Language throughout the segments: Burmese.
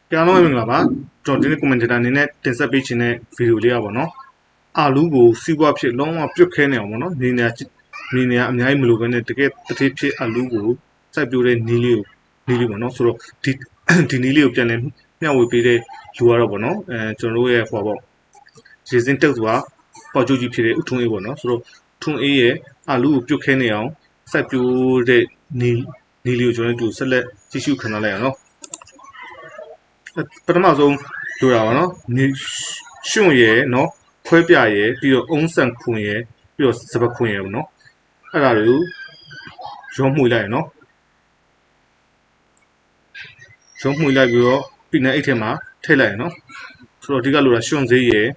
ပြန်လို့မင်္ဂလာပါကျွန်တော်ဒီနေ့ commentator အနေနဲ့တင်ဆက်ပေးခြင်းတဲ့ video လေးอ่ะပေါ့နော်အာလူးကိုစီးပွားဖြစ်လုံးဝပြုတ်ခဲနေအောင်ပေါ့နော်နေနေအများကြီးမလိုဘဲနဲ့တကယ်တတိဖြစ်အာလူးကိုစိုက်ပျိုးတဲ့နီးလေးပေါ့နော်ဆိုတော့ဒီနီးလေးကိုပြန်လဲမျှဝေပေးတဲ့လူကတော့ပေါ့နော်ကျွန်တော်တို့ရဲ့ဟိုပေါ့ရေစင်းတက်ဆိုတာပေါကြိုးကြီးဖြစ်တဲ့ဥထုံးအေးပေါ့နော်ဆိုတော့ထုံးအေးရဲ့အာလူးကိုပြုတ်ခဲနေအောင်စိုက်ပျိုးတဲ့နီးလေးကိုကျွန်တော်တို့ဆက်လက်ကြည့်ရှုခံရလိုက်အောင်နော်ပထမဆုံးလိုတာပါနော်ရှွန့်ရယ်နော်ခွဲပြရယ်ပြီးတော့အုံးဆန်ခွန်ရယ်ပြီးတော့စပခွန်ရယ်ပေါ့နော်အဲ့ဒါတွေကိုရောမှုလိုက်ရနော်ရောမှုလိုက်ပြီးတော့ပြီးနေအိတ်ထဲမှာထည့်လိုက်ရနော်ဆိုတော့အဓိကလိုတာရှွန့်သေးရယ်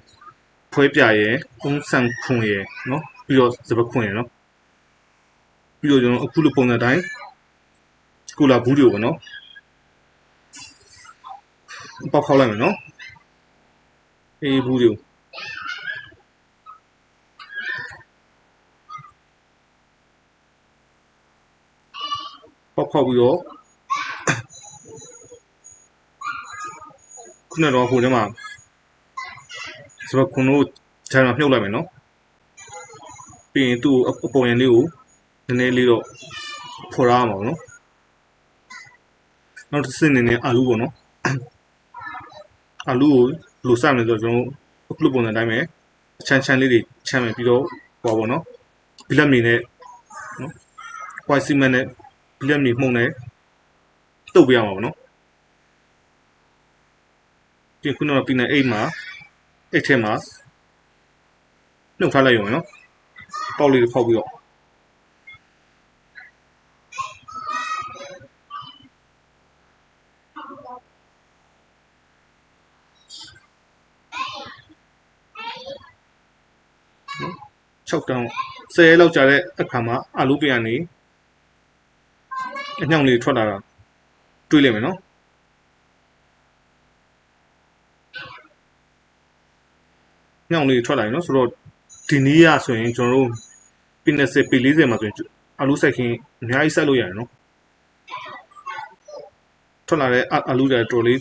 ခွဲပြရယ်အုံးဆန်ခွန်ရယ်နော်ပြီးတော့စပခွန်ရယ်နော်ပြီးတော့ကျွန်တော်အခုလိုပုံစံတိုင်းကိုလာဘူးတွေကိုပေါ့နော်ပေါက်ခေါက်လိုက်မယ်နော်အေးဘူးတွေကိုပေါက်ခေါက်ပြီးတော့ခုနကတော့ဟိုထဲမှာစပခွန်တို့ခြံမှာမြုပ်လိုက်မယ်နော်ပြီးရင်သူ့အပေါ်ရန်လေးကိုနည်းနည်းလေးတော့ဖော်ရအောင်ပါနော်နောက်တစ်စင်းနေနဲ့အာလူးပေါ့နော်အာလူးကိုလိုစမယ်ဆိုတော့ကျွန်တော်အခုလိုပုံစံတိုင်းပဲချမ်းလေးတွေချမ်းမယ်ပြီးတော့ဟောပါနော်ဘီလက်မီနဲ့နော်ဝိုက်စီမန်နဲ့ဘီလက်မီမှုန့်နဲ့တုပ်ပေးရမှာပေါ့နော်ဒီခုနကပြီးနေအိတ်ထဲမှာနှုတ်ထားလိုက်ရုံပဲနော်ပေါက်လေးတွေဖောက်ပြီးတော့6တောင်း10ရက်လောက်ကြာတဲ့အခါမှာအာလူးပြန်နေအညောင်လေးထွက်လာတာတွေးလိုက်မယ်နော်ညောင်လေးထွက်လာရင်နော်ဆိုတော့ဒီနီးရဆိုရင်ကျွန်တော်တို့ปี20ปี40မှာဆိုရင်အာလူးစိုက်ခင်းအများကြီးစိုက်လို့ရတယ်နော်ထွက်လာတဲ့အာလူးတွေတော်လေး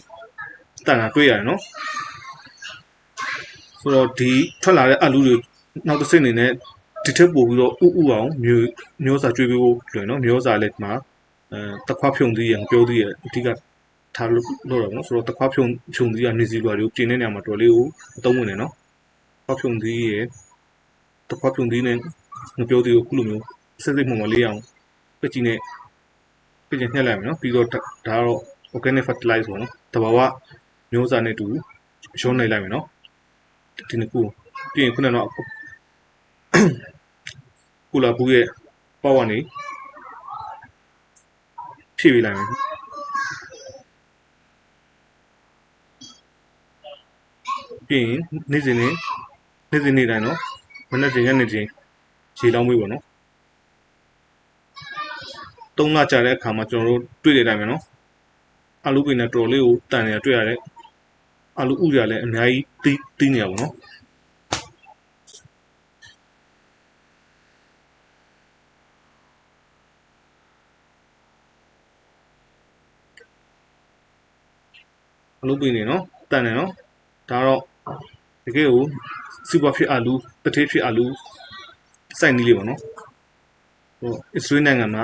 တန်တာတွေးရတယ်နော်ဆိုတော့ဒီထွက်လာတဲ့အာလူးတွေနောက်တစ်စိတ်အနေနဲ့ဒီထက်ပိုပြီးတော့ဥအောင်မျိုးစာကျွေးပေးဖို့လွယ်နော်မျိုးစာလည်းမှာတခွားဖြုံသီးရငပြောသီးရအဓိကထားလို့တော့နော်ဆိုတော့တခွားဖြုံသီးရနေစီလွာတွေကိုပြင်တဲ့နေရာမှာတော်လေးကိုအသုံးဝင်တယ်နော်ခွားဖြုံသီးရတခွားဖြုံသီးနဲ့ငပြောသီးကိုခုလိုမျိုးစစ်စစ်မှန်မှန်လေးအောင်ပက်ကြီးနဲ့ပက်ကြီးညှက်လိုက်မယ်နော်ပြီးတော့ဒါကတော့ organic fertilizer ပေါ့နော်တဘာဝမျိုးစာနဲ့တူရောနေလိုက်မယ်နော်ဒီနှစ်ခုပြီးရင်ခုနကတော့ကူလာဘူးရဲ့ပေါက်ကနေဖြည့်ပေးလိုက်မယ်ပြီးရင်နေ့စဉ်နေ့တိုင်းနော်မနေ့စဉ်ညနေစဉ်ခြေလောင်းပေးပေါ့နော်3လကြာတဲ့အခါမှာကျွန်တော်တို့တွေ့နေတိုင်းမယ်နော်အာလူးပင်နဲ့တော်လေးကိုတန်နေတာတွေ့ရတယ်အာလူးဥရလည်းအများကြီးတီးနေရပါတော့အာလူးပင်နေနော်တန်နေနော်ဒါတော့တကယ်ကိုစီးပွားဖြစ်အာလူးတထေးဖြစ်အာလူးစိုက်နည်းလေးပေါ့နော်ဟိုအစ္စရေးနိုင်ငံမှာ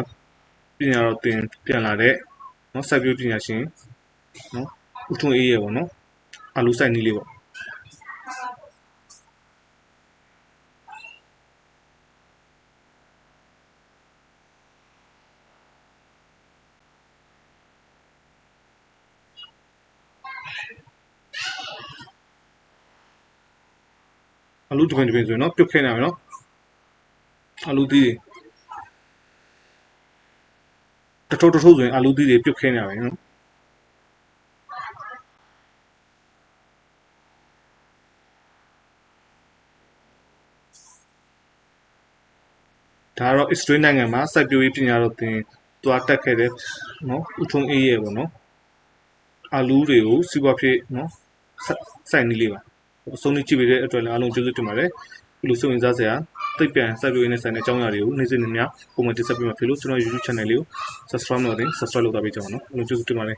ပညာတော်သင်ပြန်လာတဲ့နော်စိုက်ပျိုးပညာရှင်နော်ဥထုံးအေးရပေါ့နော်အာလူးစိုက်နည်းလေးပေါ့အာလူးတစ်ပင်ဆိုရင်နော်ပြုတ်ခဲနေမယ်နော်အာလူးသီးတထုပ်ဆိုရင်အာလူးသီးတွေပြုတ်ခဲနေရမယ်နော်ဒါကတော့ Israel နိုင်ငံမှာစိုက်ပျိုးရေးပညာတော်သင်သွားတက်ခဲ့တဲ့နော်ဥထုံးအေးရပေါ့နော်အာလူးတွေကိုစီးပွားဖြစ်နော်စိုက်နည်းလေးပါအဆုံးလေးကြည့်ပေးတဲ့အတွက်လည်းအားလုံးကျေးဇူးတင်ပါတယ်ဒီလိုစိတ်ဝင်စားစရာသိပ္ပံစိုက်ပျိုးရေးနဲ့ဆိုင်တဲ့အကြောင်းအရာတွေကိုနေ့စဉ်နေ့များပုံမှန်တင်ဆက်ပေးမှာဖြစ်လို့ကျွန်တော် YouTube channel လေးကို subscribe လုပ်ထားပေးကြပါနော်အားလုံးကျေးဇူးတင်ပါတယ်